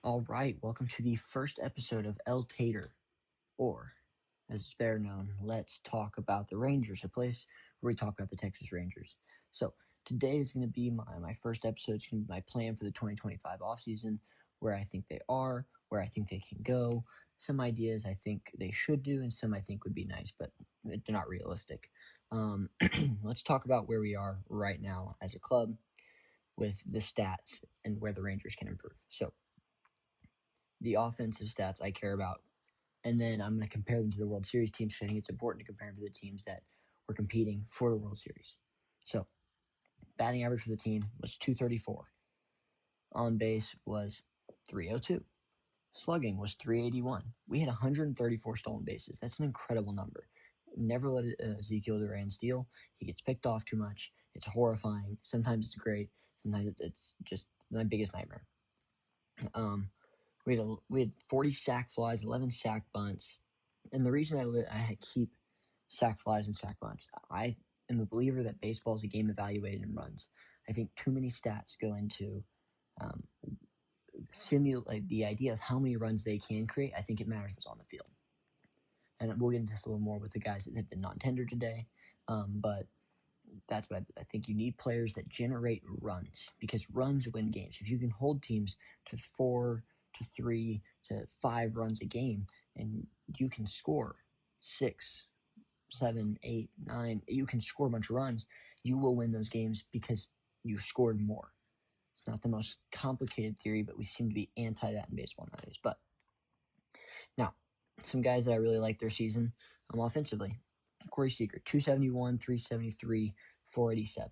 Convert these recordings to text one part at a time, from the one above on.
All right, welcome to the first episode of LTATR, or as it's better known, Let's Talk About the Rangers, a place where we talk about the Texas Rangers. So today is going to be my first episode. It's going to be my plan for the 2025 offseason, where I think they are, where I think they can go, some ideas I think they should do, and some I think would be nice, but they're not realistic. Let's talk about where we are right now as a club with the stats and where the Rangers can improve. So the offensive stats I care about, and then I'm going to compare them to the World Series teams because I think it's important to compare them to the teams that were competing for the World Series. So, batting average for the team was .234. On base was .302. Slugging was .381. We had 134 stolen bases. That's an incredible number. Never let Ezekiel Duran steal. He gets picked off too much. It's horrifying. Sometimes it's great. Sometimes it's just my biggest nightmare. We had 40 sack flies, 11 sack bunts, and the reason I keep sack flies and sack bunts, I am a believer that baseball is a game evaluated in runs. I think too many stats go into simulate the idea of how many runs they can create. I think it matters what's on the field, and we'll get into this a little more with the guys that have been non-tendered today. But that's what I think. You need players that generate runs because runs win games. If you can hold teams to 4 to 3 to 5 runs a game, and you can score 6, 7, 8, 9, you can score a bunch of runs, you will win those games because you scored more. It's not the most complicated theory, but we seem to be anti that in baseball nowadays. But now, some guys that I really like their season offensively. Corey Seager, 271, 373, 487.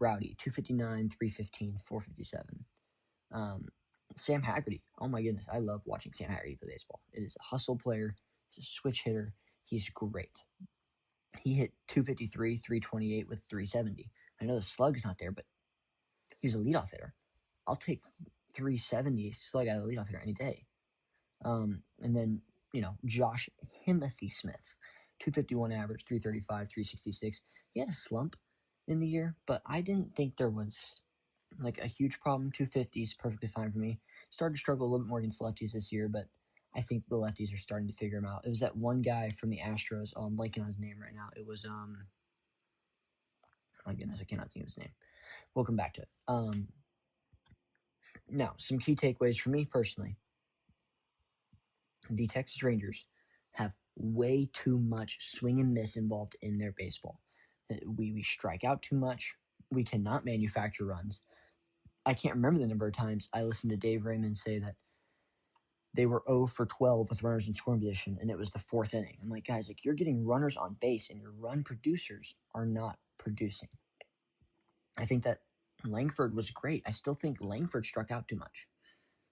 Rowdy, 259, 315, 457. Sam Haggerty. Oh my goodness, I love watching Sam Haggerty play baseball. It is a hustle player. He's a switch hitter. He's great. He hit 253, 328 with 370. I know the slug's not there, but he's a leadoff hitter. I'll take 370 slug out of the leadoff hitter any day. And then, Josh Himothy Smith, 251 average, 335, 366. He had a slump in the year, but I didn't think there was like a huge problem. 250 is perfectly fine for me. Started to struggle a little bit more against lefties this year, but I think the lefties are starting to figure him out. It was that one guy from the Astros. Oh, I'm blanking on his name right now. It was oh my goodness, I cannot think of his name. We'll come back to it. Now, some key takeaways for me personally. The Texas Rangers have way too much swing and miss involved in their baseball. We strike out too much. We cannot manufacture runs. I can't remember the number of times I listened to Dave Raymond say that they were 0 for 12 with runners in scoring position, and it was the 4th inning. I'm like, guys, you're getting runners on base, and your run producers are not producing. I think that Langford was great. I still think Langford struck out too much.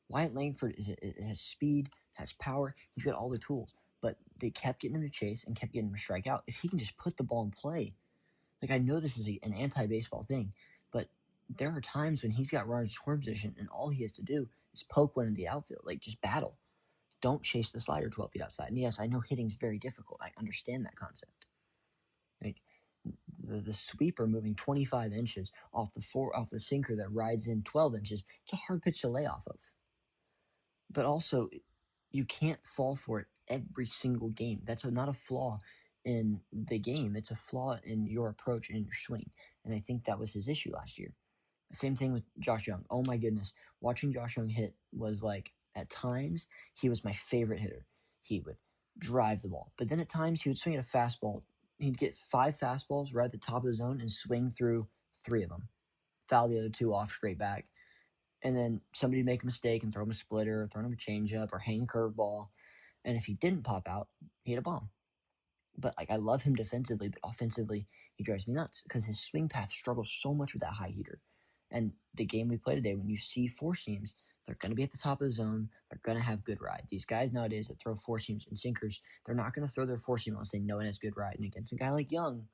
Wyatt Langford it has speed, has power. He's got all the tools, but they kept getting him to chase and kept getting him to strike out. If he can just put the ball in play, like I know this is an anti-baseball thing, but there are times when he's got runners in scoring position and all he has to do is poke one in the outfield, like just battle. Don't chase the slider 12 feet outside. And yes, I know hitting's very difficult. I understand that concept. Like the sweeper moving 25 inches off the sinker that rides in 12 inches, it's a hard pitch to lay off of. But also, you can't fall for it every single game. That's not a flaw in the game. It's a flaw in your approach and in your swing. And I think that was his issue last year. Same thing with Josh Young. Oh my goodness. Watching Josh Young hit was like, at times, he was my favorite hitter. He would drive the ball. But then at times, he would swing at a fastball. He'd get 5 fastballs right at the top of the zone and swing through 3 of them. Foul the other 2 off straight back. And then somebody would make a mistake and throw him a splitter, or throw him a changeup, or hang a curveball. And if he didn't pop out, he hit a bomb. But I love him defensively, but offensively, he drives me nuts because his swing path struggles so much with that high heater. And the game we play today, when you see 4 seams, they're going to be at the top of the zone. They're going to have good ride. These guys nowadays that throw 4 seams and sinkers, they're not going to throw their 4 seam unless they know it has good ride. And against a guy like Young,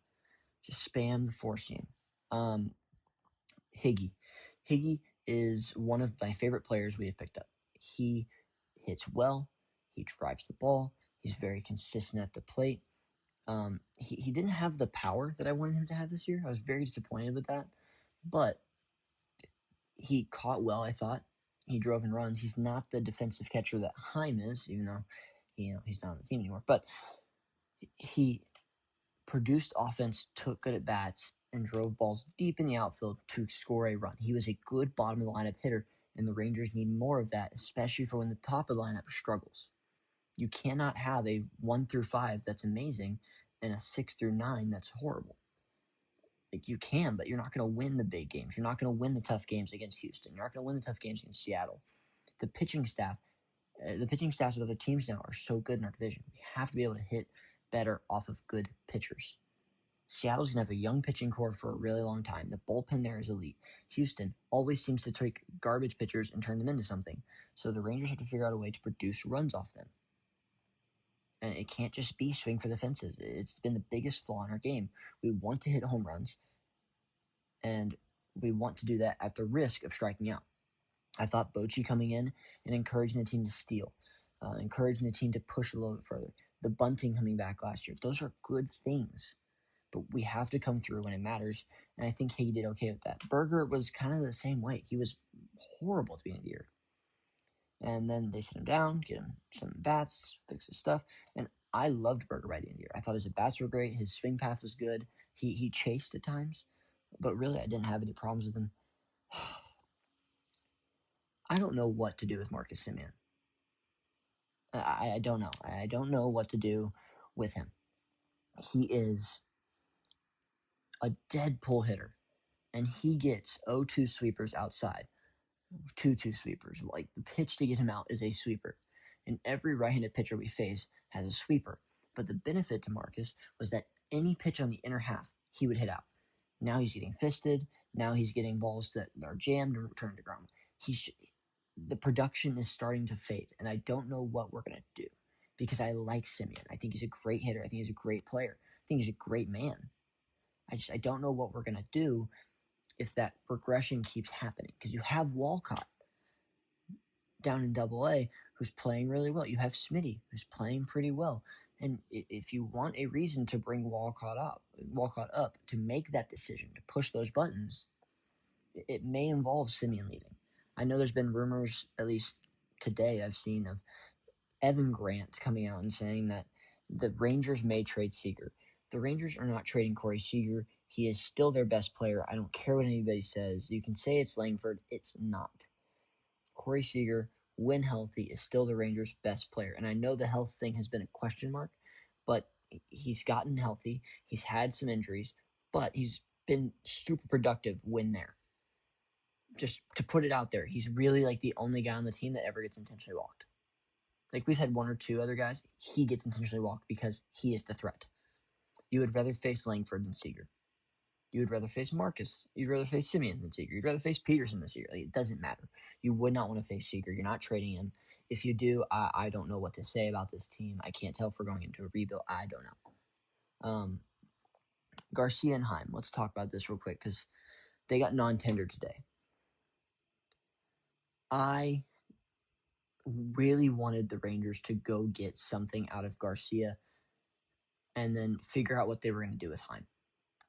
just spam the 4 seam. Higgy is one of my favorite players we have picked up. He hits well. He drives the ball. He's very consistent at the plate. He didn't have the power that I wanted him to have this year. I was very disappointed with that. But he caught well, I thought. He drove in runs. He's not the defensive catcher that Heim is, even though he's not on the team anymore. But he produced offense, took good at bats, and drove balls deep in the outfield to score a run. He was a good bottom of the lineup hitter, and the Rangers need more of that, especially for when the top of the lineup struggles. You cannot have a 1 through 5 that's amazing and a 6 through 9 that's horrible. Like, you can, but you're not going to win the big games. You're not going to win the tough games against Houston. You're not going to win the tough games against Seattle. The pitching staffs of other teams now are so good in our division. We have to be able to hit better off of good pitchers. Seattle's going to have a young pitching core for a really long time. The bullpen there is elite. Houston always seems to take garbage pitchers and turn them into something. So the Rangers have to figure out a way to produce runs off them. And it can't just be swing for the fences. It's been the biggest flaw in our game. We want to hit home runs, and we want to do that at the risk of striking out. I thought Bochy coming in and encouraging the team to steal, encouraging the team to push a little bit further, the bunting coming back last year, those are good things. But we have to come through when it matters, and I think he did okay with that. Berger was kind of the same way. He was horrible at the beginning of the year. And then they sit him down, get him some bats, fix his stuff. And I loved Berger by the end of the year. I thought his bats were great. His swing path was good. He chased at times, but really I didn't have any problems with him. I don't know what to do with Marcus Semien. I don't know. I don't know what to do with him. He is a dead pull hitter, and he gets 0-2 sweepers outside. 2-2 sweepers. Like, the pitch to get him out is a sweeper. And every right-handed pitcher we face has a sweeper. But the benefit to Marcus was that any pitch on the inner half, he would hit out. Now he's getting fisted. Now he's getting balls that are jammed and returned to ground. The production is starting to fade, and I don't know what we're going to do because I like Semien. I think he's a great hitter. I think he's a great player. I think he's a great man. I don't know what we're going to do if that regression keeps happening, because you have Walcott down in AA who's playing really well. You have Smitty who's playing pretty well. And if you want a reason to bring Walcott up to make that decision, to push those buttons, it may involve Semien leaving. I know there's been rumors, at least today I've seen, of Evan Grant coming out and saying that the Rangers may trade Seager. The Rangers are not trading Corey Seager. He is still their best player. I don't care what anybody says. You can say it's Langford. It's not. Corey Seager, when healthy, is still the Rangers' best player. And I know the health thing has been a question mark, but he's gotten healthy. He's had some injuries, but he's been super productive when there. Just to put it out there, he's really like the only guy on the team that ever gets intentionally walked. Like, we've had one or two other guys, he gets intentionally walked because he is the threat. You would rather face Langford than Seager. You would rather face Marcus. You'd rather face Semien than Seager. You'd rather face Peterson than Seager. Like, it doesn't matter. You would not want to face Seager. You're not trading him. If you do, I don't know what to say about this team. I can't tell if we're going into a rebuild. I don't know. Garcia and Heim. Let's talk about this real quick because they got non-tendered today. I really wanted the Rangers to go get something out of Garcia and then figure out what they were going to do with Heim.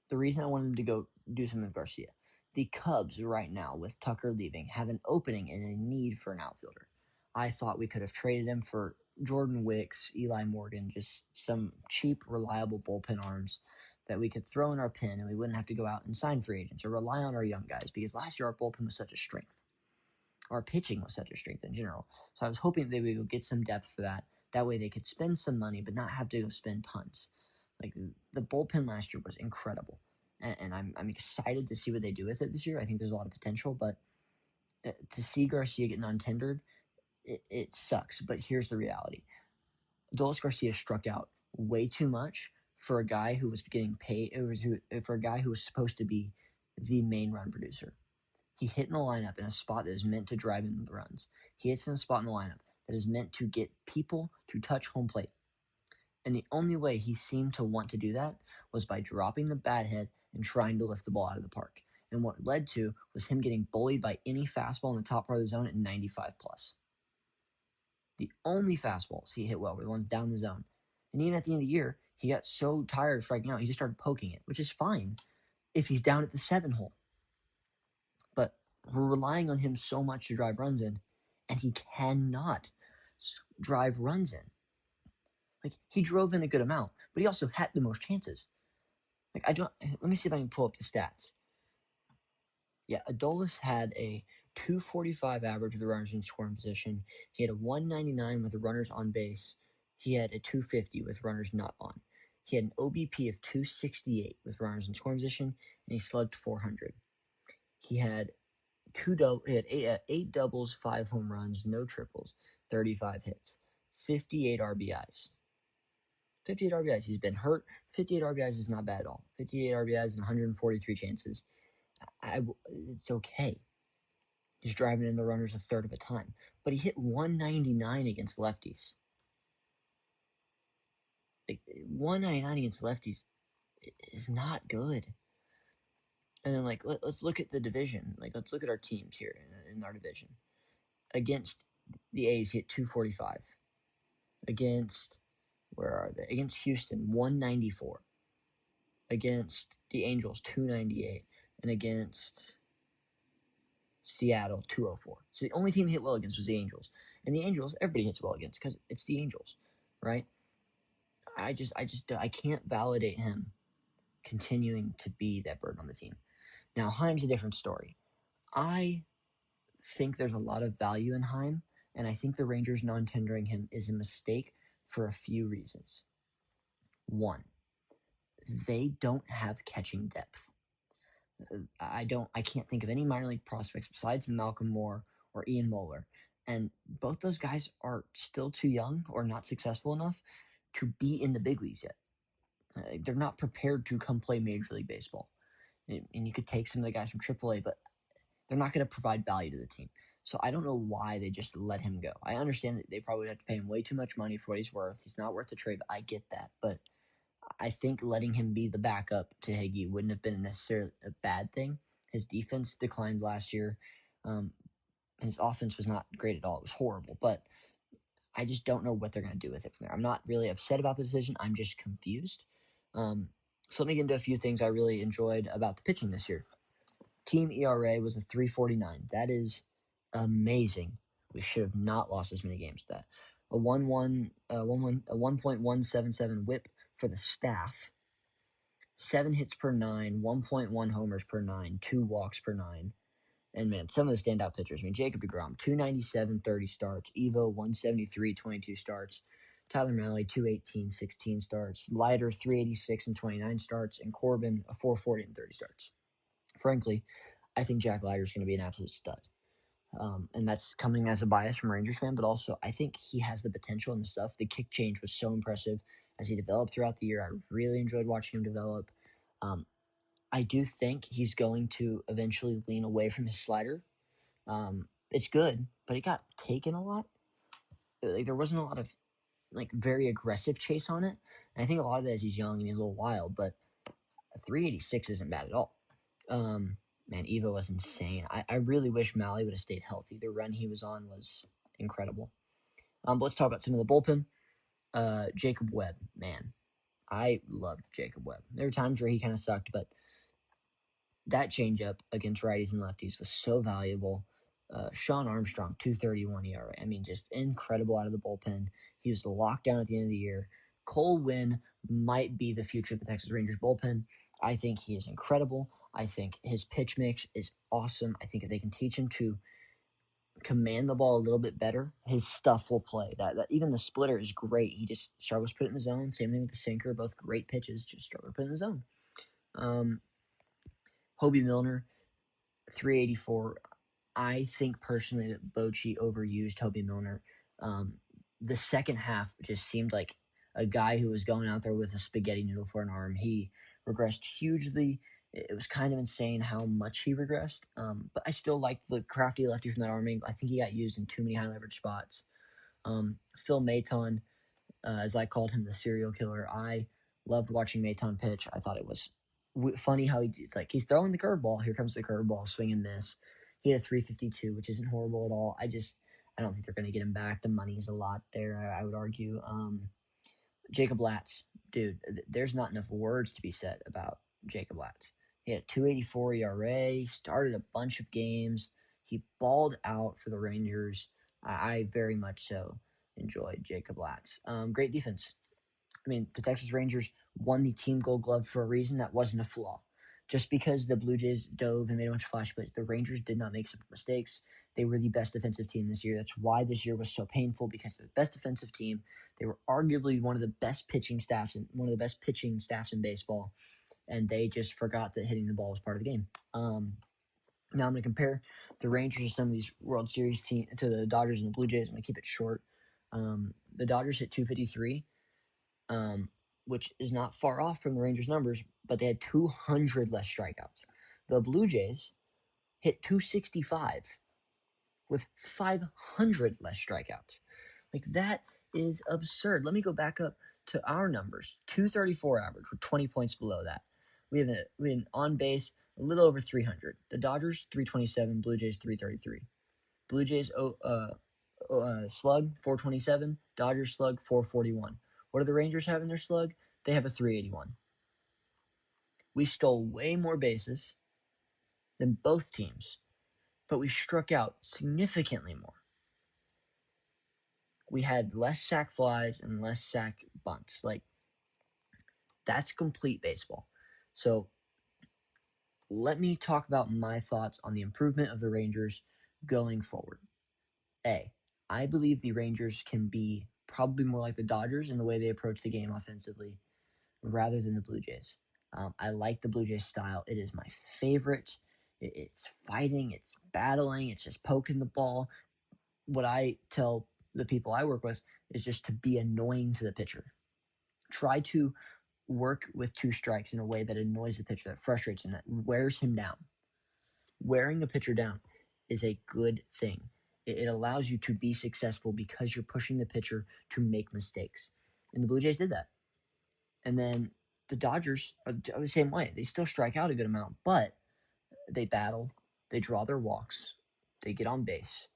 The reason I wanted them to go do something with Garcia, the Cubs right now, with Tucker leaving, have an opening and a need for an outfielder. I thought we could have traded him for Jordan Wicks, Eli Morgan, just some cheap, reliable bullpen arms that we could throw in our pen, and we wouldn't have to go out and sign free agents or rely on our young guys, because last year our bullpen was such a strength. Our pitching was such a strength in general. So I was hoping they would go get some depth for that. That way they could spend some money but not have to go spend tons. Like, the bullpen last year was incredible. And I'm excited to see what they do with it this year. I think there's a lot of potential, but to see Garcia get non-tendered, it sucks. But here's the reality. Adolis Garcia struck out way too much for a guy who was getting paid. For a guy who was supposed to be the main run producer. He hit in the lineup in a spot that is meant to drive in the runs. He hits in a spot in the lineup that is meant to get people to touch home plate. And the only way he seemed to want to do that was by dropping the bat head and trying to lift the ball out of the park. And what led to was him getting bullied by any fastball in the top part of the zone at 95 plus. The only fastballs he hit well were the ones down the zone. And even at the end of the year, he got so tired of striking out, he just started poking it, which is fine if he's down at the 7 hole. But We're relying on him so much to drive runs in, and he cannot drive runs in. Like, he drove in a good amount, but he also had the most chances. Like, let me see if I can pull up the stats. Yeah, Adolis had a 245 average with the runners in scoring position. He had a 199 with the runners on base. He had a 250 with runners not on. He had an OBP of 268 with runners in scoring position, and he slugged 400. He had eight doubles, 5 home runs, no triples, 35 hits, 58 RBIs. 58 RBIs. He's been hurt. 58 RBIs is not bad at all. 58 RBIs and 143 chances. It's okay. He's driving in the runners a third of a time. But he hit 199 against lefties. Like, 199 against lefties is not good. And then, like, let's look at the division. Like, let's look at our teams here in our division. Against the A's, he hit 245. Against, where are they? Against Houston, 194. Against the Angels, 298. And against Seattle, 204. So the only team he hit well against was the Angels. And the Angels, everybody hits well against because it's the Angels, right? I can't validate him continuing to be that burden on the team. Now, Heim's a different story. I think there's a lot of value in Heim, and I think the Rangers non-tendering him is a mistake for a few reasons. One, they don't have catching depth. I can't think of any minor league prospects besides Malcolm Moore or Ian Moeller. And both those guys are still too young or not successful enough to be in the big leagues yet. They're not prepared to come play Major League Baseball. And you could take some of the guys from AAA, but they're not going to provide value to the team. So I don't know why they just let him go. I understand that they probably would have to pay him way too much money for what he's worth. He's not worth the trade. I get that. But I think letting him be the backup to Higgy wouldn't have been necessarily a bad thing. His defense declined last year. His offense was not great at all. It was horrible. But I just don't know what they're going to do with it from there. I'm not really upset about the decision. I'm just confused. So let me get into a few things I really enjoyed about the pitching this year. Team ERA was a 3.49. That is amazing. We should have not lost as many games to that. A 1.177 WHIP for the staff. 7 hits per 9, 1.1 homers per 9, 2 walks per 9. And man, some of the standout pitchers. I mean, Jacob deGrom, 297, 30 starts. Evo, 173, 22 starts. Tyler Mahle, 218, 16 starts. Leiter, 386 and 29 starts. And Corbin, a 440 and 30 starts. Frankly, I think Jack Leiter is going to be an absolute stud. And that's coming as a bias from a Rangers fan, but also I think he has the potential and the stuff. The kick change was so impressive as he developed throughout the year. I really enjoyed watching him develop. I do think he's going to eventually lean away from his slider. It's good, but it got taken a lot. Like, there wasn't a lot of very aggressive chase on it. And I think a lot of that is he's young and he's a little wild, but 386 isn't bad at all. Man, Evo was insane. I really wish Mahle would have stayed healthy. The run he was on was incredible. But let's talk about some of the bullpen. Jacob Webb, man. I loved Jacob Webb. There were times where he kind of sucked, but that changeup against righties and lefties was so valuable. Sean Armstrong, 2.31 ERA. I mean, just incredible out of the bullpen. He was the lockdown at the end of the year. Cole Winn might be the future of the Texas Rangers bullpen. I think he is incredible. I think his pitch mix is awesome. I think if they can teach him to command the ball a little bit better, his stuff will play. That even the splitter is great. He just struggles to put it in the zone. Same thing with the sinker. Both great pitches, just struggle to put it in the zone. Hobie Milner, 384. I think personally that Bochy overused Hobie Milner. The second half just seemed like a guy who was going out there with a spaghetti noodle for an arm. He regressed hugely. It was kind of insane how much he regressed. But I still liked the crafty lefty from that arm angle. I think he got used in too many high leverage spots. Phil Maton, as I called him, the serial killer. I loved watching Maton pitch. I thought it was funny how it's like he's throwing the curveball. Here comes the curveball, swing and miss. He had a 352, which isn't horrible at all. I don't think they're going to get him back. The money's a lot there, I would argue. Jacob Latz, dude, there's not enough words to be said about Jacob Latz. He had a 2.84 ERA, started a bunch of games. He balled out for the Rangers. I very much so enjoyed Jacob Latz. Great defense. I mean, the Texas Rangers won the Team Gold Glove for a reason. That wasn't a flaw. Just because the Blue Jays dove and made a bunch of flash plays, the Rangers did not make simple mistakes. They were the best defensive team this year. That's why this year was so painful, because they're the best defensive team. They were arguably one of the best pitching staffs and one of the best pitching staffs in baseball, and they just forgot that hitting the ball was part of the game. Now I'm going to compare the Rangers to some of these World Series teams, to the Dodgers and the Blue Jays. I'm going to keep it short. The Dodgers hit 253, which is not far off from the Rangers' numbers, but they had 200 less strikeouts. The Blue Jays hit 265 with 500 less strikeouts. Like, that is absurd. Let me go back up to our numbers. 234 average, with 20 points below that. We have an on base a little over 300. The Dodgers 327, Blue Jays 333. Blue Jays slug 427, Dodgers slug 441. What do the Rangers have in their slug? They have a 381. We stole way more bases than both teams, but we struck out significantly more. We had less sac flies and less sac bunts. Like, that's complete baseball. So let me talk about my thoughts on the improvement of the Rangers going forward. I believe the Rangers can be probably more like the Dodgers in the way they approach the game offensively rather than the Blue Jays. I like the Blue Jays style. It is my favorite. It's fighting, it's battling, it's just poking the ball. What I tell the people I work with is just to be annoying to the pitcher. Try to work with two strikes in a way that annoys the pitcher, that frustrates him, that wears him down. Wearing a pitcher down is a good thing. It allows you to be successful because you're pushing the pitcher to make mistakes. And the Blue Jays did that. And then the Dodgers are the same way. They still strike out a good amount, but they battle, they draw their walks, they get on base,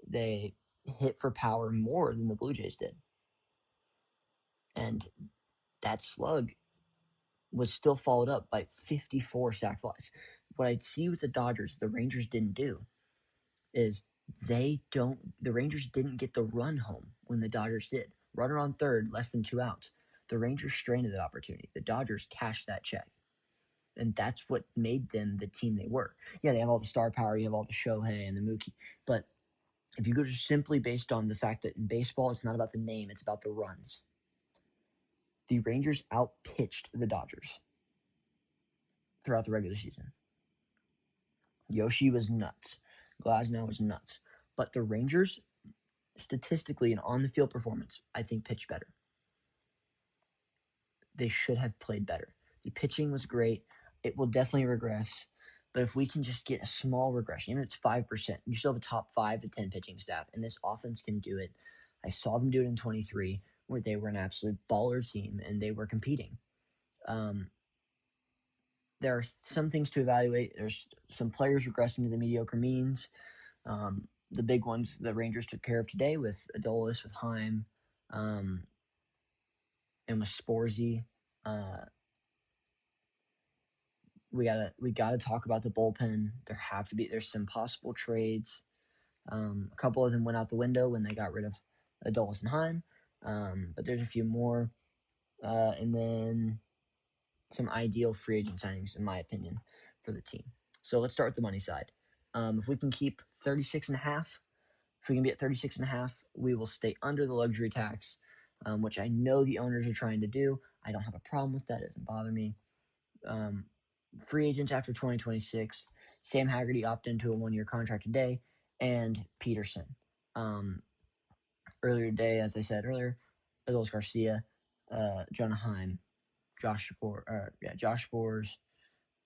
they hit for power more than the Blue Jays did. And that slug was still followed up by 54 sac flies. What I'd see with the Dodgers, the Rangers didn't do, is the Rangers didn't get the run home when the Dodgers did. Runner on third, less than 2 outs. The Rangers strained that opportunity. The Dodgers cashed that check. And that's what made them the team they were. Yeah, they have all the star power. You have all the Shohei and the Mookie. But if you go just simply based on the fact that in baseball, it's not about the name, it's about the runs. The Rangers outpitched the Dodgers throughout the regular season. Yoshi was nuts. Glasnow was nuts. But the Rangers, statistically and on the field performance, I think pitched better. They should have played better. The pitching was great. It will definitely regress. But if we can just get a small regression, even if it's 5%, you still have a top 5 to 10 pitching staff, and this offense can do it. I saw them do it in 23, where they were an absolute baller team, and they were competing. There are some things to evaluate. There's some players regressing to the mediocre means. The big ones the Rangers took care of today with Adolis, with Heim, and with Sporzy. We gotta talk about the bullpen. There's some possible trades. A couple of them went out the window when they got rid of Adolis and Heim, but there's a few more, and then some ideal free agent signings, in my opinion, for the team. So let's start with the money side. If we can keep 36.5, if we can be at 36.5, we will stay under the luxury tax, which I know the owners are trying to do. I don't have a problem with that. It doesn't bother me. Free agents after 2026, Sam Haggerty opted into a 1-year contract today, and Peterson. Earlier today, as I said earlier, Adolis Garcia, John Heim, Josh Boers,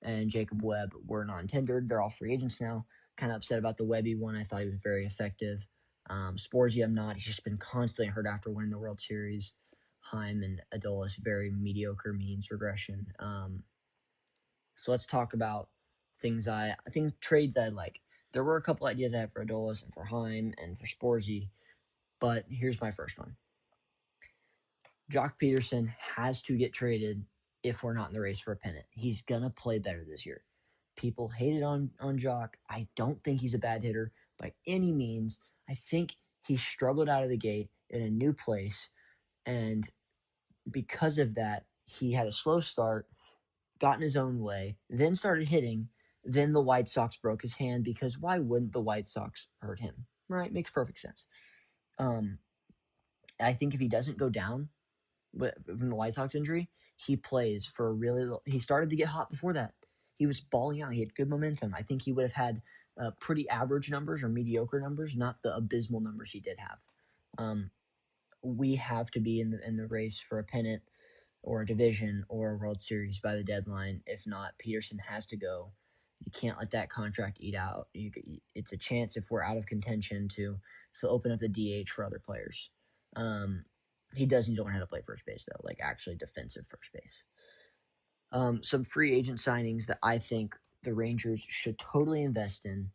and Jacob Webb were non-tendered. They're all free agents now. Kind of upset about the Webby one. I thought he was very effective. Sporzy, I'm not. He's just been constantly hurt after winning the World Series. Heim and Adolis, very mediocre means regression. So let's talk about trades I like. There were a couple ideas I had for Adolis and for Heim and for Sporzy, but here's my first one. Jock Peterson has to get traded if we're not in the race for a pennant. He's going to play better this year. People hated on Jock. I don't think he's a bad hitter by any means. I think he struggled out of the gate in a new place, and because of that, he had a slow start, got in his own way, then started hitting. Then the White Sox broke his hand, because why wouldn't the White Sox hurt him? Right? Makes perfect sense. I think if he doesn't go down from the White Sox injury, he plays for a really. He started to get hot before that. He was balling out. He had good momentum. I think he would have had pretty average numbers or mediocre numbers, not the abysmal numbers he did have. We have to be in the race for a pennant or a division or a World Series by the deadline. If not, Peterson has to go. You can't let that contract eat out. It's a chance, if we're out of contention, to open up the DH for other players. He does need to learn how to play first base, though, like actually defensive first base. Some free agent signings that I think the Rangers should totally invest in.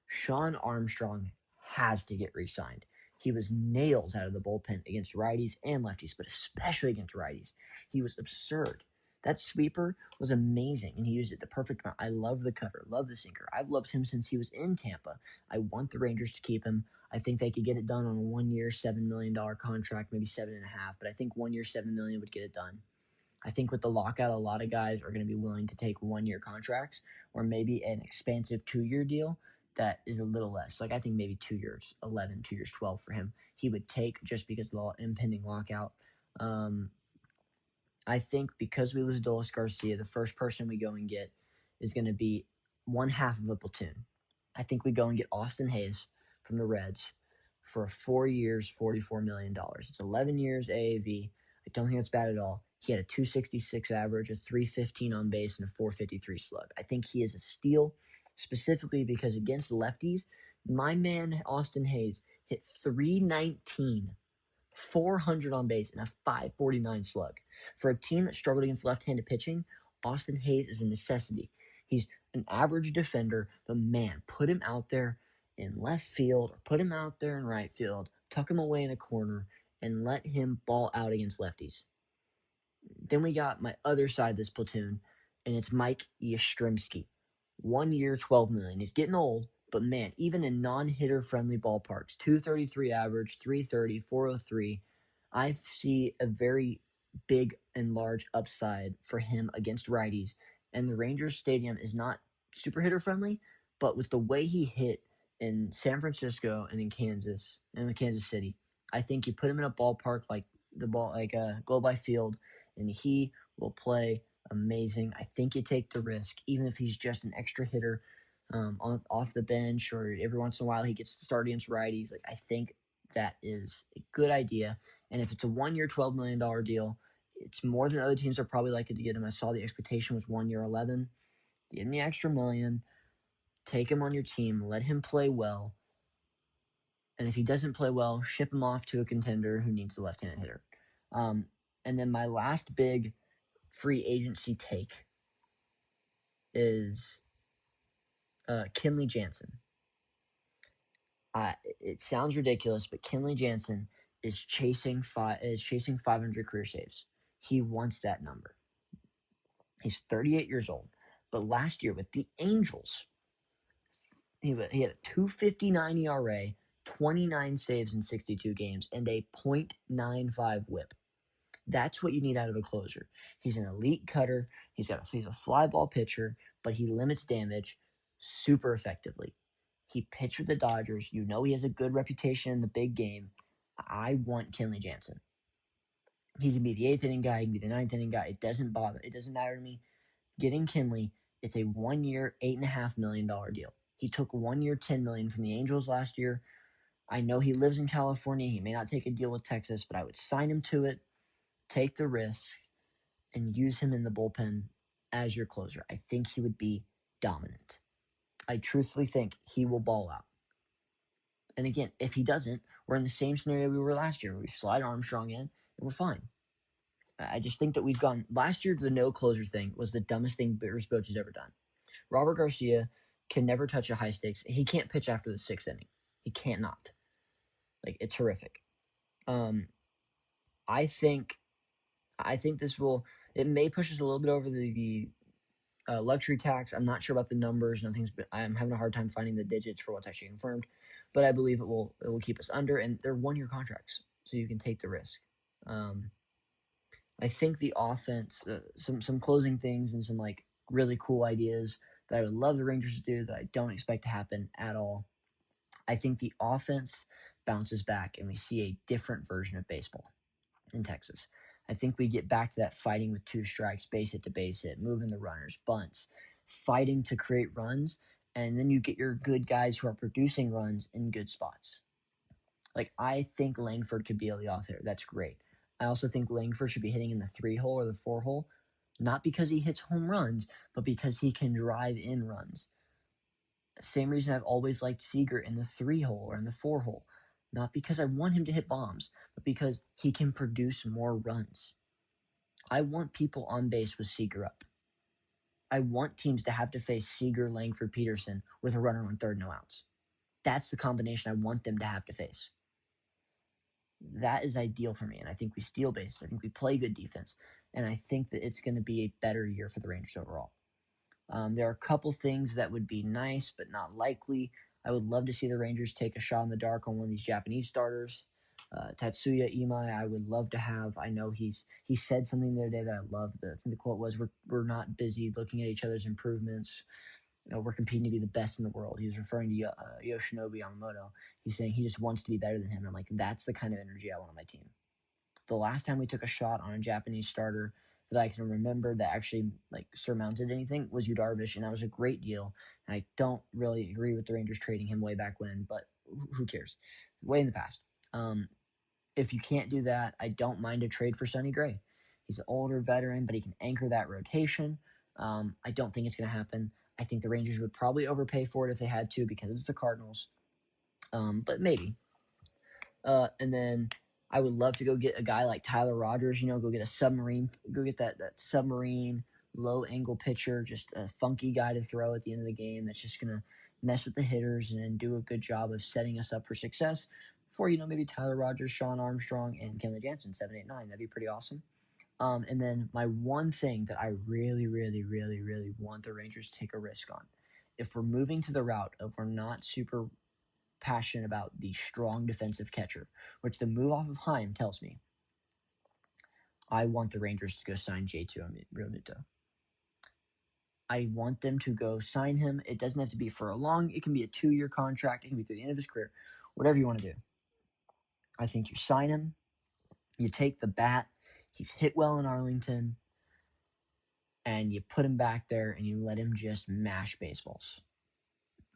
Sean Armstrong has to get re-signed. He was nails out of the bullpen against righties and lefties, but especially against righties. He was absurd. That sweeper was amazing, and he used it the perfect amount. I love the cutter, love the sinker. I've loved him since he was in Tampa. I want the Rangers to keep him. I think they could get it done on a 1 year, $7 million contract, maybe 7.5, but I think 1 year, $7 million would get it done. I think with the lockout, a lot of guys are going to be willing to take 1 year contracts, or maybe an expansive 2 year deal that is a little less. Like, I think maybe 2 years 11, 2 years 12 for him. He would take, just because of the impending lockout. I think because we lose Adolis Garcia, the first person we go and get is going to be one half of a platoon. I think we go and get Austin Hayes from the Reds for 4 years, $44 million. It's 11 years AAV. I don't think that's bad at all. He had a 266 average, a 315 on base, and a 453 slug. I think he is a steal, specifically because against lefties, my man Austin Hayes hit 319, 400 on base, and a 549 slug. For a team that struggled against left-handed pitching, Austin Hayes is a necessity. He's an average defender, but man, put him out there in left field or put him out there in right field, tuck him away in a corner, and let him ball out against lefties. Then we got my other side of this platoon, and it's Mike Yastrzemski. 1 year, $12 million. He's getting old, but man, even in non-hitter friendly ballparks, 233 average, 330, 403, I see a very big and large upside for him against righties. And the Rangers Stadium is not super hitter friendly, but with the way he hit in San Francisco and in Kansas City, I think you put him in a ballpark like Globe Life Field, and he will play amazing. I think you take the risk, even if he's just an extra hitter off the bench, or every once in a while he gets to start against righties. Like, I think that is a good idea. And if it's a 1 year, $12 million deal, it's more than other teams are probably likely to get him. I saw the expectation was 1 year, 11. Give him the extra million. Take him on your team. Let him play well. And if he doesn't play well, ship him off to a contender who needs a left-handed hitter. And then my last big free agency take is Kenley Jansen. It sounds ridiculous, but Kenley Jansen is chasing 500 career saves. He wants that number. He's 38 years old, but last year with the Angels, he had a 2.59 ERA, 29 saves in 62 games, and a .95 WHIP. That's what you need out of a closer. He's an elite cutter. He's a fly ball pitcher, but he limits damage super effectively. He pitched with the Dodgers. You know he has a good reputation in the big game. I want Kenley Jansen. He can be the 8th inning guy. He can be the 9th inning guy. It doesn't bother. It doesn't matter to me. Getting Kenley, it's a 1 year, $8.5 million deal. He took 1 year, $10 million from the Angels last year. I know he lives in California. He may not take a deal with Texas, but I would sign him to it, take the risk, and use him in the bullpen as your closer. I think he would be dominant. I truthfully think he will ball out. And again, if he doesn't, we're in the same scenario we were last year. We slide Armstrong in, and we're fine. I just think that we've gone... Last year, the no closer thing was the dumbest thing Bruce Bochy has ever done. Robert Garcia can never touch a high stakes. He can't pitch after the 6th inning. He can't not. Like, it's horrific. I think I think it may push us a little bit over the luxury tax. I'm not sure about the numbers. Nothing's been, I'm having a hard time finding the digits for what's actually confirmed, but I believe it will keep us under, and they're 1-year contracts, so you can take the risk. I think the offense, some closing things and some like really cool ideas that I would love the Rangers to do that I don't expect to happen at all. I think the offense bounces back and we see a different version of baseball in Texas. I think we get back to that fighting with 2 strikes, base hit to base hit, moving the runners, bunts, fighting to create runs, and then you get your good guys who are producing runs in good spots. Like, I think Langford could be a leadoff hitter. That's great. I also think Langford should be hitting in the 3 hole or the 4 hole, not because he hits home runs, but because he can drive in runs. Same reason I've always liked Seager in the 3 hole or in the 4 hole. Not because I want him to hit bombs, but because he can produce more runs. I want people on base with Seager up. I want teams to have to face Seager, Langford, Peterson with a runner on third, no outs. That's the combination I want them to have to face. That is ideal for me, and I think we steal bases. I think we play good defense, and I think that it's going to be a better year for the Rangers overall. There are a couple things that would be nice, but not likely. I would love to see the Rangers take a shot in the dark on one of these Japanese starters. Tatsuya Imai, I would love to have. I know he said something the other day that I love. The quote was, "We're not busy looking at each other's improvements. We're competing to be the best in the world." He was referring to Yoshinobu Yamamoto. He's saying he just wants to be better than him. And I'm like, that's the kind of energy I want on my team. The last time we took a shot on a Japanese starter that I can remember that actually like surmounted anything was Yu Darvish, and that was a great deal. And I don't really agree with the Rangers trading him way back when, but who cares? Way in the past. If you can't do that, I don't mind a trade for Sonny Gray. He's an older veteran, but he can anchor that rotation. I don't think it's going to happen. I think the Rangers would probably overpay for it if they had to because it's the Cardinals. But maybe. And then I would love to go get a guy like Tyler Rogers, go get that submarine low angle pitcher, just a funky guy to throw at the end of the game that's just going to mess with the hitters and do a good job of setting us up for success for, maybe Tyler Rogers, Sean Armstrong, and Kenley Jansen, 7, 8, 9. That'd be pretty awesome. And then my one thing that I really, really, really, really want the Rangers to take a risk on, if we're moving to the route of we're not super passionate about the strong defensive catcher, which the move off of Heim tells me, I want the Rangers to go sign J2 Realmuto. I want them to go sign him. It doesn't have to be for a long, it can be a 2-year contract. It can be through the end of his career, whatever you want to do. I think you sign him, you take the bat, he's hit well in Arlington, and you put him back there and you let him just mash baseballs.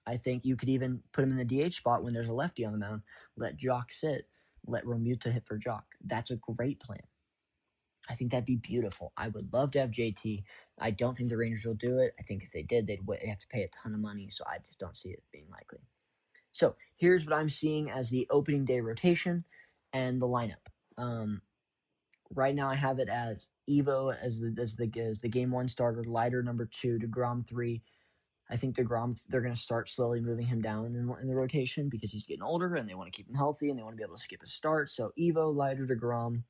I think you could even put him in the DH spot when there's a lefty on the mound, let Jock sit, let Realmuto hit for Jock. That's a great plan. I think that'd be beautiful. I would love to have JT. I don't think the Rangers will do it. I think if they did, they'd have to pay a ton of money, so I just don't see it being likely. So here's what I'm seeing as the opening day rotation and the lineup. Right now I have it as Evo as the game 1 starter, Leiter number 2, DeGrom 3. I think DeGrom, they're going to start slowly moving him down in the rotation because he's getting older and they want to keep him healthy and they want to be able to skip a start. So Evo, Leiter, DeGrom.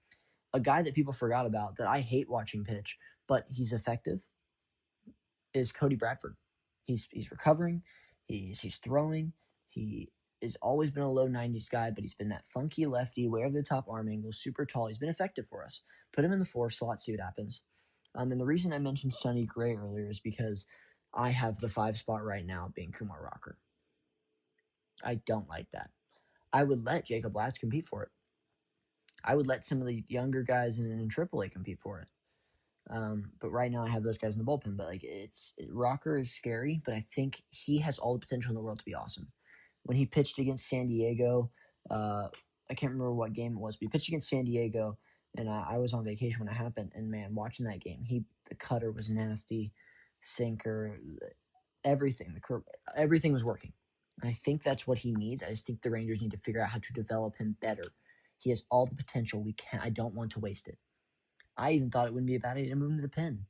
A guy that people forgot about that I hate watching pitch, but he's effective, is Cody Bradford. He's recovering. He's throwing. He has always been a low 90s guy, but he's been that funky lefty, way over the top arm angle, super tall. He's been effective for us. Put him in the 4 slot, see what happens. And the reason I mentioned Sonny Gray earlier is because I have the 5 spot right now being Kumar Rocker. I don't like that. I would let Jacob Latz compete for it. I would let some of the younger guys in AAA compete for it. But right now I have those guys in the bullpen. But Rocker is scary, but I think he has all the potential in the world to be awesome. When he pitched against San Diego, I can't remember what game it was, but he pitched against San Diego, and I was on vacation when it happened. And man, watching that game, the cutter was nasty, sinker, everything. Everything was working. And I think that's what he needs. I just think the Rangers need to figure out how to develop him better. He has all the potential. I don't want to waste it. I even thought it wouldn't be a bad idea to move him to the pen.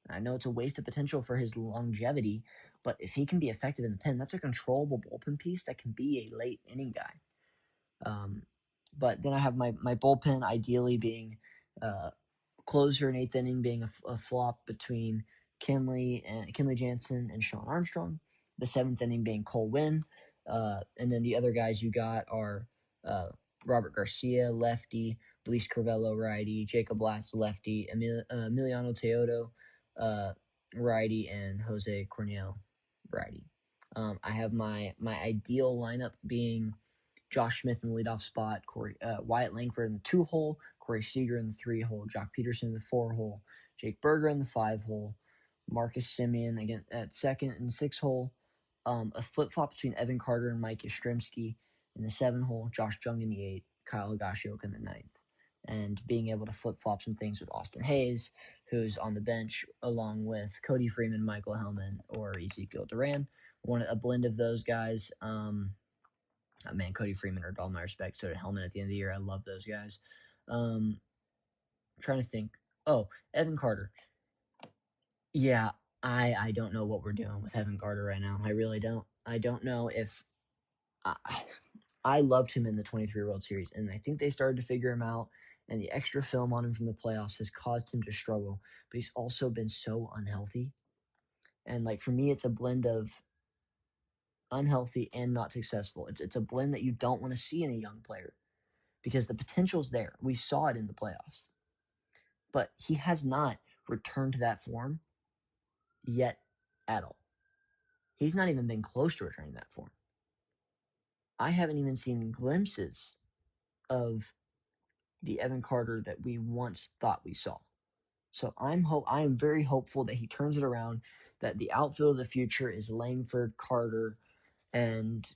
I know it's a waste of potential for his longevity, but if he can be effective in the pen, that's a controllable bullpen piece that can be a late inning guy. But then I have my bullpen ideally being closer in eighth inning being a flop between Kenley Jansen and Sean Armstrong. The seventh inning being Cole Winn. And then the other guys you got are Robert Garcia, lefty, Luis Crivello, righty, Jacob Last, lefty, Emiliano Teodo, righty, and Jose Cornell, righty. I have my ideal lineup being Josh Smith in the leadoff spot, Wyatt Langford in the 2-hole, Corey Seager in the 3-hole, Jock Peterson in the 4-hole, Jake Berger in the 5-hole, Marcus Simeon again at second and 6-hole, a flip-flop between Evan Carter and Mike Yastrzemski in the 7-hole, Josh Jung in the 8, Kyle Higashioka in the 9th. And being able to flip-flop some things with Austin Hayes, who's on the bench, along with Cody Freeman, Michael Hellman, or Ezekiel Duran. A blend of those guys. Man, Cody Freeman earned all my respect. So did Hellman at the end of the year. I love those guys. I'm trying to think. Oh, Evan Carter. Yeah, I don't know what we're doing with Evan Carter right now. I really don't. I don't know if I loved him in the 23 World Series, and I think they started to figure him out. And the extra film on him from the playoffs has caused him to struggle. But he's also been so unhealthy. And like for me, it's a blend of unhealthy and not successful. It's a blend that you don't want to see in a young player because the potential's there. We saw it in the playoffs. But he has not returned to that form yet at all. He's not even been close to returning that form. I haven't even seen glimpses of the Evan Carter that we once thought we saw. So I am very hopeful that he turns it around, that the outfield of the future is Langford, Carter, and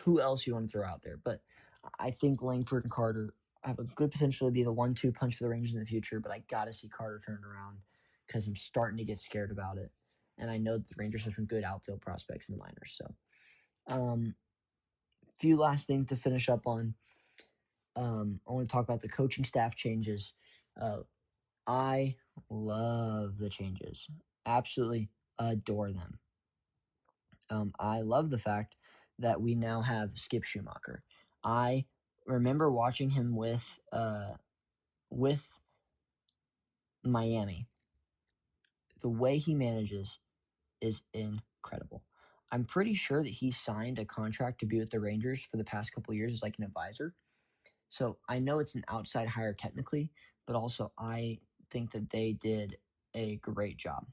who else you want to throw out there. But I think Langford and Carter have a good potential to be the 1-2 punch for the Rangers in the future, but I got to see Carter turn around because I'm starting to get scared about it. And I know that the Rangers have some good outfield prospects in the minors. So, few last things to finish up on. I want to talk about the coaching staff changes. I love the changes. Absolutely adore them. I love the fact that we now have Skip Schumacher. I remember watching him with Miami. The way he manages is incredible. I'm pretty sure that he signed a contract to be with the Rangers for the past couple of years as like an advisor. So I know it's an outside hire technically, but also I think that they did a great job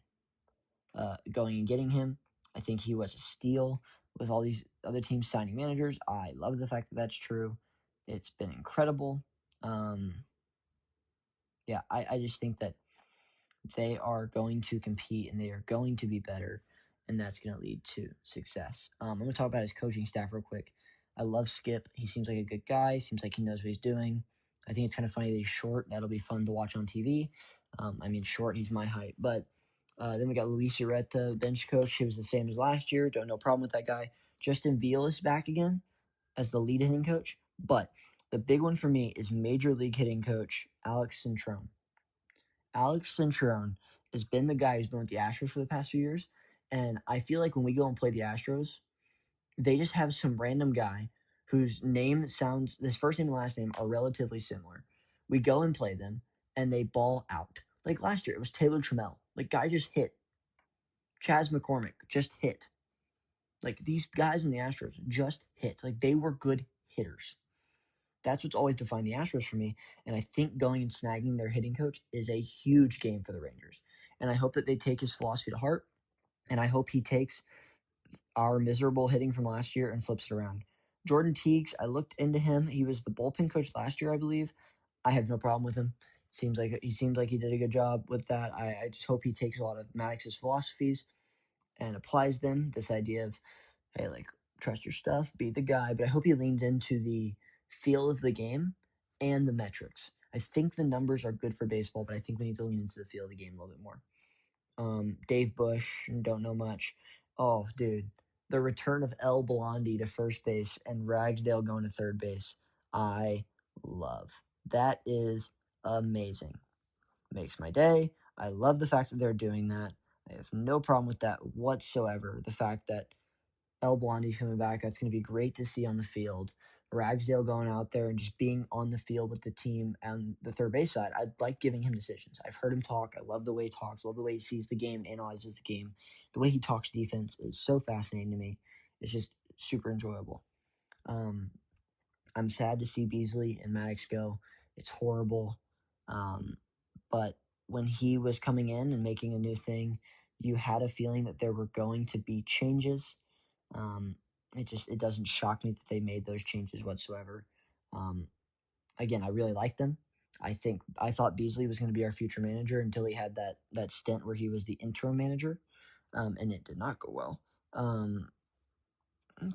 going and getting him. I think he was a steal with all these other teams signing managers. I love the fact that that's true. It's been incredible. Yeah, I just think that they are going to compete and they are going to be better, and that's going to lead to success. I'm going to talk about his coaching staff real quick. I love Skip. He seems like a good guy. Seems like he knows what he's doing. I think it's kind of funny that he's short. That'll be fun to watch on TV. Short, he's my height. But then we got Luis Ureta, bench coach. He was the same as last year. Don't no problem with that guy. Justin Veal is back again as the lead hitting coach. But the big one for me is Major League hitting coach Alex Centrone. Alex Centrone has been the guy who's been with the Astros for the past few years. And I feel like when we go and play the Astros, they just have some random guy whose his first name and last name are relatively similar. We go and play them, and they ball out. Like last year, it was Taylor Trammell. Like, guy just hit. Chas McCormick just hit. Like, these guys in the Astros just hit. Like, they were good hitters. That's what's always defined the Astros for me. And I think going and snagging their hitting coach is a huge game for the Rangers. And I hope that they take his philosophy to heart. And I hope he takes our miserable hitting from last year and flips it around. Jordan Teagues, I looked into him. He was the bullpen coach last year, I believe. I have no problem with him. Seemed like he did a good job with that. I just hope he takes a lot of Maddox's philosophies and applies them. This idea of, hey, like, trust your stuff, be the guy. But I hope he leans into the feel of the game and the metrics. I think the numbers are good for baseball, but I think we need to lean into the feel of the game a little bit more. Dave Bush, don't know much. Oh, dude, the return of El Blondie to first base and Ragsdale going to third base, I love. That is amazing. Makes my day. I love the fact that they're doing that. I have no problem with that whatsoever. The fact that El Blondie's coming back, that's going to be great to see on the field. Ragsdale going out there and just being on the field with the team on the third base side. I'd like giving him decisions. I've heard him talk. I love the way he talks. Love the way he sees the game and analyzes the game. The way he talks defense is so fascinating to me. It's just super enjoyable. I'm sad to see Beasley and Maddox go. It's horrible. But when he was coming in and making a new thing, you had a feeling that there were going to be changes. It doesn't shock me that they made those changes whatsoever. Again, I really like them. I thought Beasley was going to be our future manager until he had that stint where he was the interim manager, and it did not go well.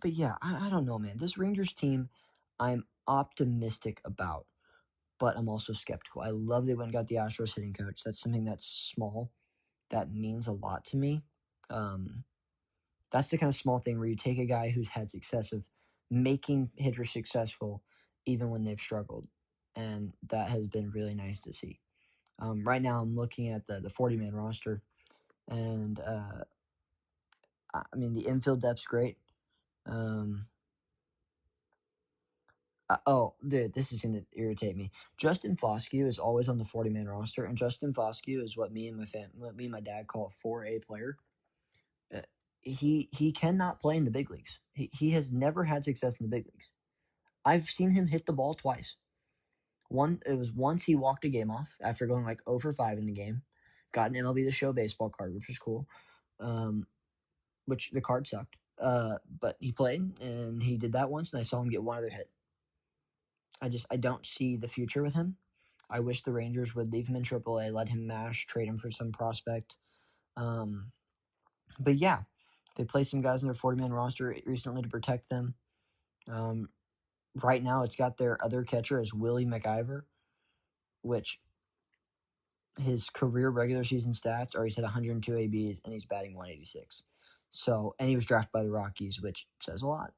But yeah, I don't know, man. This Rangers team, I'm optimistic about, but I'm also skeptical. I love they went and got the Astros hitting coach. That's something that's small that means a lot to me. That's the kind of small thing where you take a guy who's had success of making hitters successful even when they've struggled, and that has been really nice to see. Right now, I'm looking at the 40-man roster, and I mean, the infield depth's great. Oh, dude, this is going to irritate me. Justin Foscue is always on the 40-man roster, and Justin Foscue is what me and my dad call a 4A player. He cannot play in the big leagues. He has never had success in the big leagues. I've seen him hit the ball twice. It was once he walked a game off after going like 0 for 5 in the game, got an MLB The Show baseball card, which was cool. Which the card sucked. But he played and he did that once, and I saw him get one other hit. I don't see the future with him. I wish the Rangers would leave him in AAA, let him mash, trade him for some prospect. But yeah, they placed some guys in their 40-man roster recently to protect them. Right now, it's got their other catcher as Willie McIver, which his career regular season stats are he's had 102 ABs and he's batting 186. So, and he was drafted by the Rockies, which says a lot.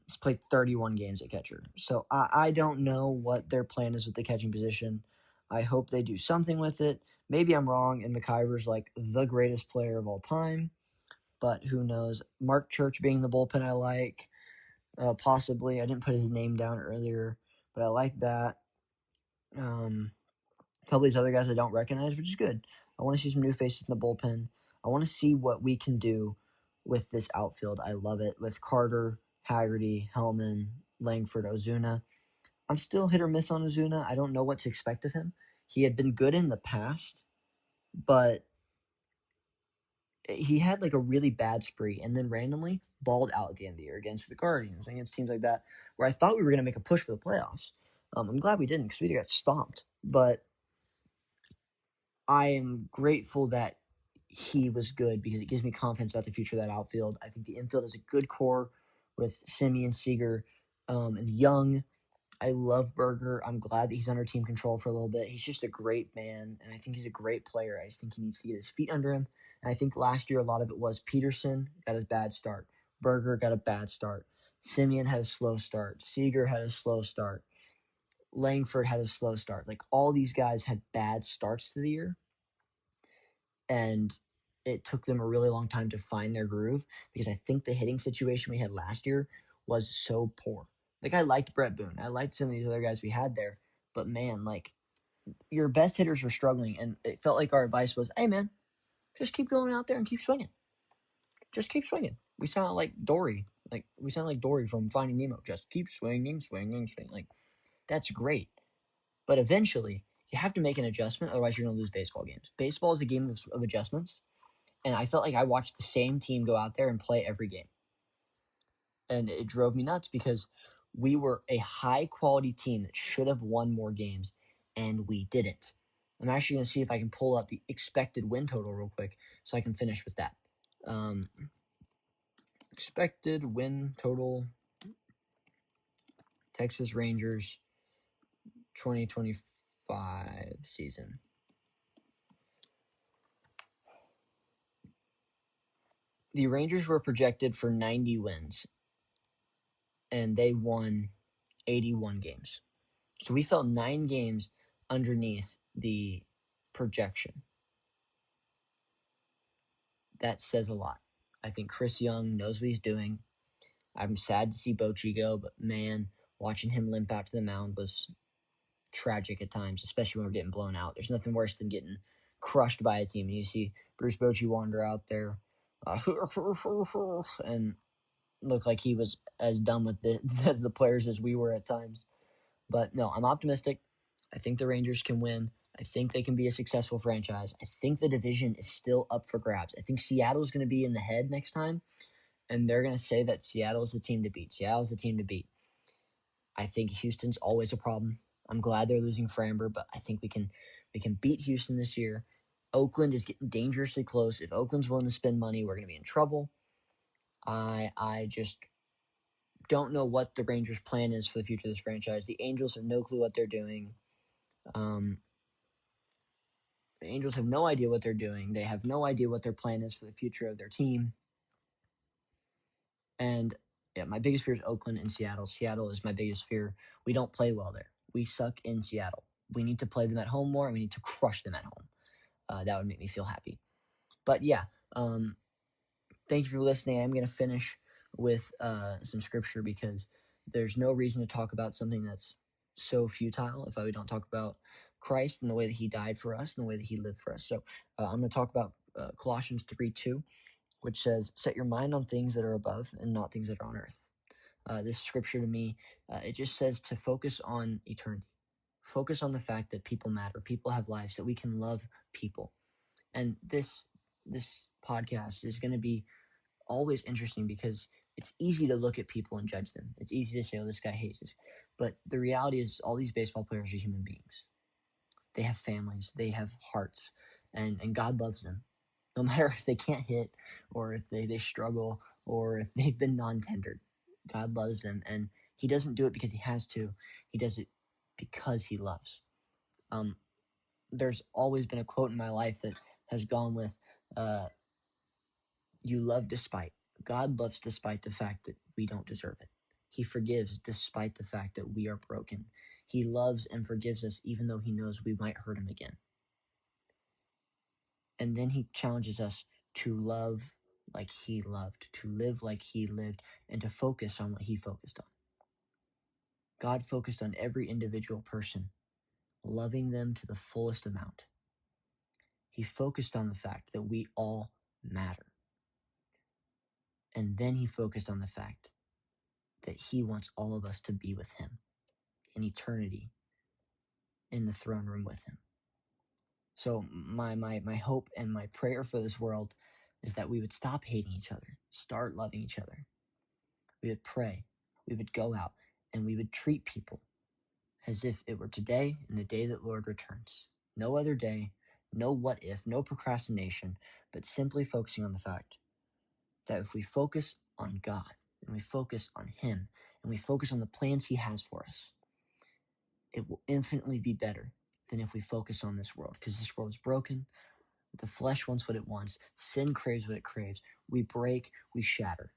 He's played 31 games at catcher. So I don't know what their plan is with the catching position. I hope they do something with it. Maybe I'm wrong, and McIver's like the greatest player of all time, but who knows? Mark Church being the bullpen I like, possibly. I didn't put his name down earlier, but I like that. A couple of these other guys I don't recognize, which is good. I want to see some new faces in the bullpen. I want to see what we can do with this outfield. I love it. With Carter, Haggerty, Hellman, Langford, Ozuna. I'm still hit or miss on Ozuna. I don't know what to expect of him. He had been good in the past, but he had like a really bad spree and then randomly balled out at the end of the year against the Guardians, against teams like that, where I thought we were going to make a push for the playoffs. I'm glad we didn't because we got stomped. But I am grateful that he was good because it gives me confidence about the future of that outfield. I think the infield is a good core with Simeon, Seager, and Young. I love Berger. I'm glad that he's under team control for a little bit. He's just a great man, and I think he's a great player. I just think he needs to get his feet under him. And I think last year a lot of it was Peterson got his bad start. Berger got a bad start. Simeon had a slow start. Seager had a slow start. Langford had a slow start. Like all these guys had bad starts to the year, and it took them a really long time to find their groove because I think the hitting situation we had last year was so poor. Like I liked Brett Boone. I liked some of these other guys we had there, but man, like your best hitters were struggling, and it felt like our advice was, hey man, just keep going out there and keep swinging. Just keep swinging. We sound like Dory. Like we sound like Dory from Finding Nemo. Just keep swinging, swinging, swinging. Like that's great. But eventually, you have to make an adjustment, otherwise you're going to lose baseball games. Baseball is a game of adjustments, and I felt like I watched the same team go out there and play every game. And it drove me nuts because we were a high-quality team that should have won more games, and we didn't. I'm actually going to see if I can pull up the expected win total real quick so I can finish with that. Expected win total, Texas Rangers 2025 season. The Rangers were projected for 90 wins, and they won 81 games. So we fell 9 games underneath the projection. That says a lot. I think Chris Young knows what he's doing. I'm sad to see Bochy go, but man, watching him limp out to the mound was tragic at times, especially when we're getting blown out. There's nothing worse than getting crushed by a team. And you see Bruce Bochy wander out there and look like he was as done with as the players as we were at times. But no, I'm optimistic. I think the Rangers can win. I think they can be a successful franchise. I think the division is still up for grabs. I think Seattle's going to be in the head next time, and they're going to say that Seattle's the team to beat. Seattle's the team to beat. I think Houston's always a problem. I'm glad they're losing Framber, but I think we can beat Houston this year. Oakland is getting dangerously close. If Oakland's willing to spend money, we're going to be in trouble. I just don't know what the Rangers' plan is for the future of this franchise. The Angels have no clue what they're doing. The Angels have no idea what they're doing. They have no idea what their plan is for the future of their team. And yeah, my biggest fear is Oakland and Seattle. Seattle is my biggest fear. We don't play well there. We suck in Seattle. We need to play them at home more, and we need to crush them at home. That would make me feel happy. But yeah, thank you for listening. I'm going to finish with some scripture because there's no reason to talk about something that's so futile if we don't talk about Christ and the way that he died for us and the way that he lived for us. So I'm going to talk about Colossians 3:2, which says, set your mind on things that are above and not things that are on earth. This scripture to me, it just says to focus on eternity. Focus on the fact that people matter. People have lives, that we can love people. And this podcast is going to be always interesting because it's easy to look at people and judge them. It's easy to say, oh, this guy hates us. But the reality is all these baseball players are human beings. They have families. They have hearts. And God loves them. No matter if they can't hit or if they struggle or if they've been non-tendered. God loves them. And he doesn't do it because he has to. He does it because he loves. There's always been a quote in my life that has gone with, you love despite. God loves despite the fact that we don't deserve it. He forgives despite the fact that we are broken. He loves and forgives us even though he knows we might hurt him again. And then he challenges us to love like he loved, to live like he lived, and to focus on what he focused on. God focused on every individual person, loving them to the fullest amount. He focused on the fact that we all matter. And then he focused on the fact that he wants all of us to be with him in eternity, in the throne room with him. So my hope and my prayer for this world is that we would stop hating each other, start loving each other. We would pray, we would go out, and we would treat people as if it were today and the day that the Lord returns. No other day, no what if, no procrastination, but simply focusing on the fact that if we focus on God and we focus on him and we focus on the plans he has for us, it will infinitely be better than if we focus on this world, because this world is broken. The flesh wants what it wants. Sin craves what it craves. We break, we shatter.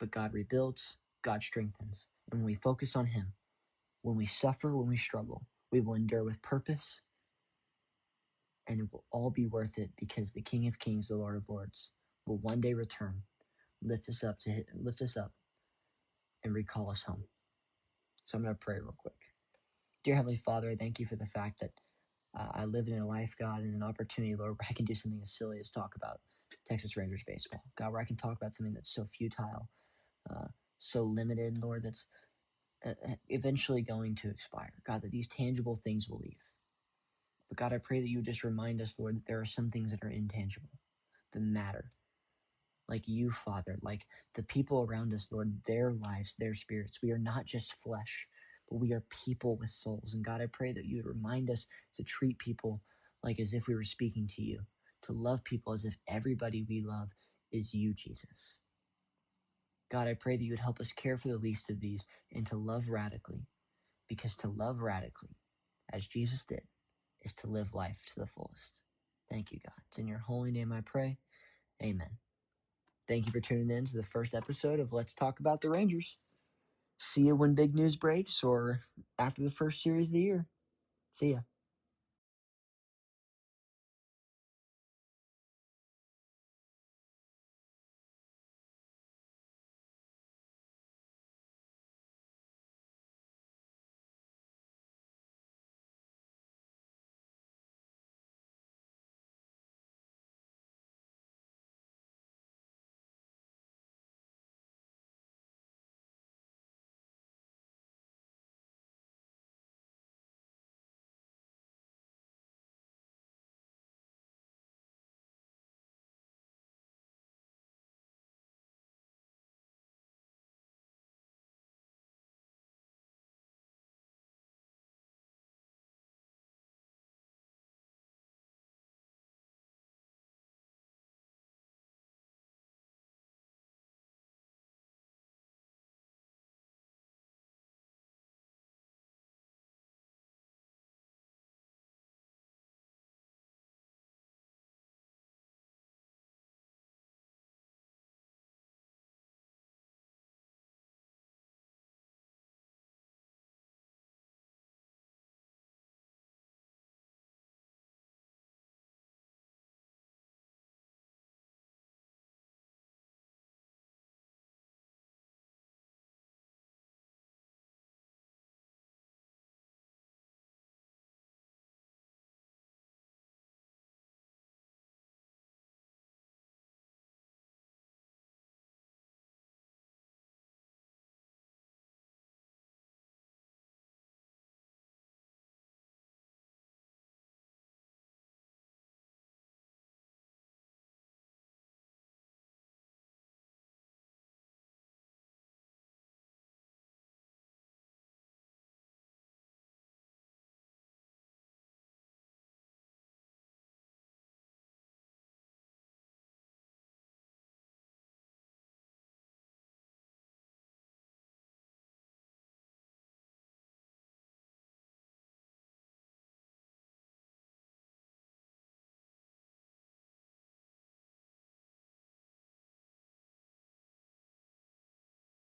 But God rebuilds, God strengthens. And when we focus on him, when we suffer, when we struggle, we will endure with purpose, and it will all be worth it because the King of Kings, the Lord of Lords, will one day return, lift us up, and recall us home. So I'm going to pray real quick. Dear Heavenly Father, I thank you for the fact that I live in a life, God, and an opportunity, Lord, where I can do something as silly as talk about Texas Rangers baseball. God, where I can talk about something that's so futile, so limited, Lord, that's eventually going to expire. God, that these tangible things will leave. But God, I pray that you would just remind us, Lord, that there are some things that are intangible, that matter. Like you, Father, like the people around us, Lord, their lives, their spirits. We are not just flesh, but we are people with souls. And God, I pray that you would remind us to treat people like as if we were speaking to you, to love people as if everybody we love is you, Jesus. God, I pray that you would help us care for the least of these and to love radically, because to love radically, as Jesus did, is to live life to the fullest. Thank you, God. It's in your holy name I pray. Amen. Thank you for tuning in to the first episode of Let's Talk About the Rangers. See you when big news breaks or after the first series of the year. See ya.